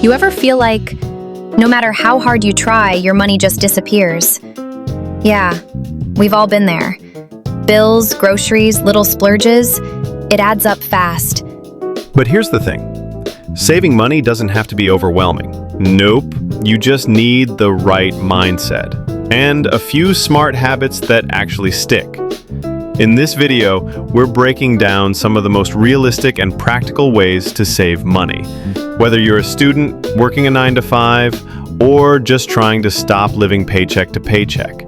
You ever feel like no matter how hard you try, your money just disappears? Yeah, we've all been there. Bills, groceries, little splurges, it adds up fast. But here's the thing. Saving money doesn't have to be overwhelming. Nope, you just need the right mindset and a few smart habits that actually stick. In this video, we're breaking down some of the most realistic and practical ways to save money. Whether you're a student, working a 9-to-5, or just trying to stop living paycheck to paycheck,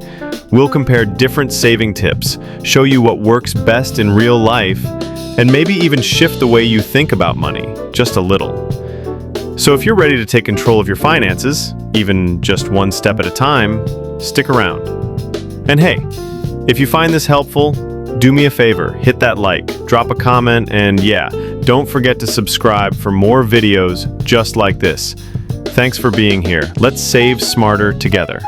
we'll compare different saving tips, show you what works best in real life, and maybe even shift the way you think about money, just a little. So if you're ready to take control of your finances, even just one step at a time, stick around. And hey, if you find this helpful, do me a favor, hit that like, drop a comment, and yeah, don't forget to subscribe for more videos just like this. Thanks for being here. Let's save smarter together.